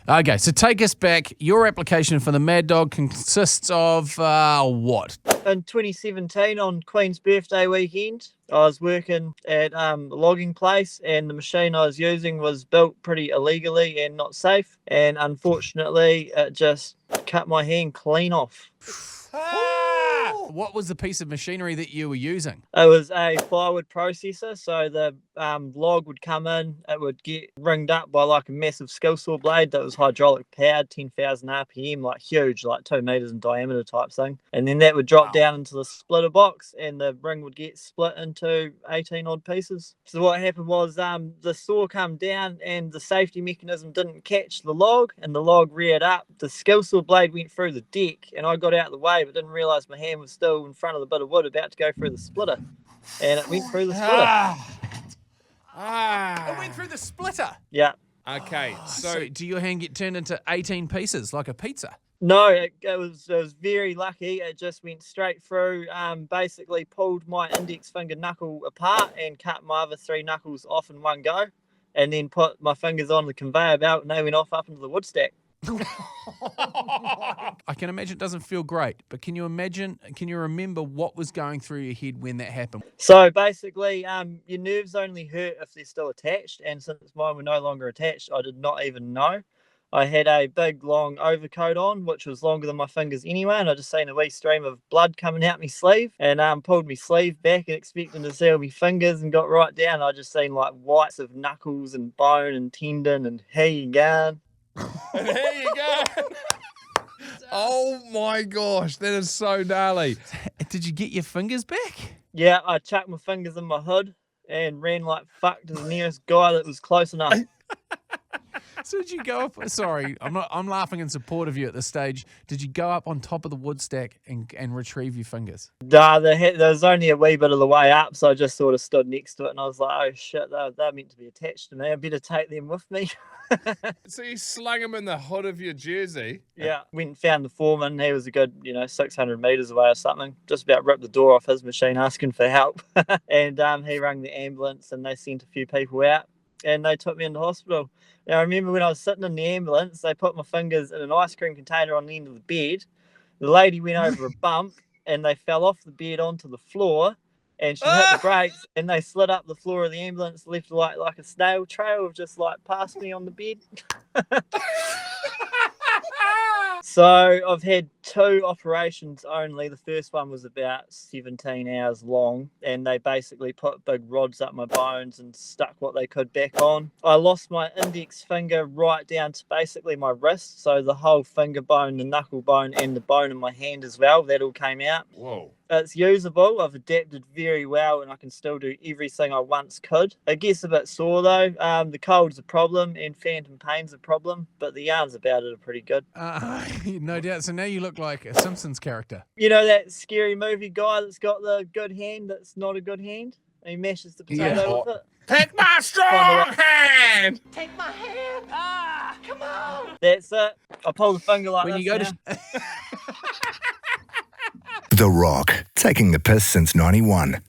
Okay, so take us back. Your application for the Mad Dog consists of what? In 2017, on Queen's birthday weekend, I was working at a logging place, and the machine I was using was built pretty illegally and not safe. And unfortunately, it just cut my hand clean off. What was the piece of machinery that you were using? It was a firewood processor, so the log would come in, it would get ringed up by like a massive skill saw blade that was hydraulic powered, 10,000 RPM, like huge, like 2 meters in diameter type thing. And then that would drop down into the splitter box, and the ring would get split into 18 odd pieces. So what happened was the saw come down and the safety mechanism didn't catch the log, and the log reared up. The skill saw blade went through the deck, and I got out of the way but didn't realise my hand was still in front of the bit of wood about to go through the splitter, and it went through the splitter. It went through the splitter? Yeah. Okay, So do your hand get turned into 18 pieces like a pizza? No, it was very lucky. It just went straight through, basically pulled my index finger knuckle apart and cut my other 3 knuckles off in one go, and then put my fingers on the conveyor belt, and they went off up into the wood stack. I can imagine it doesn't feel great, but can you remember what was going through your head when that happened? So basically, your nerves only hurt if they're still attached, and since mine were no longer attached, I did not even know. I had a big, long overcoat on, which was longer than my fingers anyway, and I just seen a wee stream of blood coming out my sleeve, and pulled my sleeve back and expecting to see all my fingers, and got right down. I just seen like whites of knuckles and bone and tendon, and here you go. And there you go. Oh my gosh, that is so gnarly. Did you get your fingers back? Yeah, I chucked my fingers in my hood and ran like fuck to the nearest guy that was close enough. So did you go up? Sorry, I'm laughing in support of you at this stage. Did you go up on top of the wood stack and retrieve your fingers? Nah, there was only a wee bit of the way up, so I just sort of stood next to it, and I was like, oh shit, they're meant to be attached to me. I better take them with me. So you slung him in the hood of your jersey? Yeah, went and found the foreman. He was a good, 600 metres away or something. Just about ripped the door off his machine asking for help. And he rang the ambulance, and they sent a few people out, and they took me into hospital. Now, I remember when I was sitting in the ambulance, they put my fingers in an ice cream container on the end of the bed. The lady went over a bump, and they fell off the bed onto the floor, and she hit the brakes, and they slid up the floor of the ambulance, left like a snail trail of just like past me on the bed. So I've had 2 operations only. The first one was about 17 hours long, and they basically put big rods up my bones and stuck what they could back on. I lost my index finger right down to basically my wrist, so the whole finger bone, the knuckle bone, and the bone in my hand as well, that all came out. Whoa. It's usable. I've adapted very well, and I can still do everything I once could. It gets a bit sore though. The cold's a problem, and phantom pain's a problem, but the yarns about it are pretty good. No doubt. So now you look like a Simpsons character. You know that scary movie guy that's got the good hand that's not a good hand? And he mashes the potato with it. Take my strong hand! Take my hand. Come on. That's it. I pull the finger like When this you go now. to The Rock, taking the piss since 91.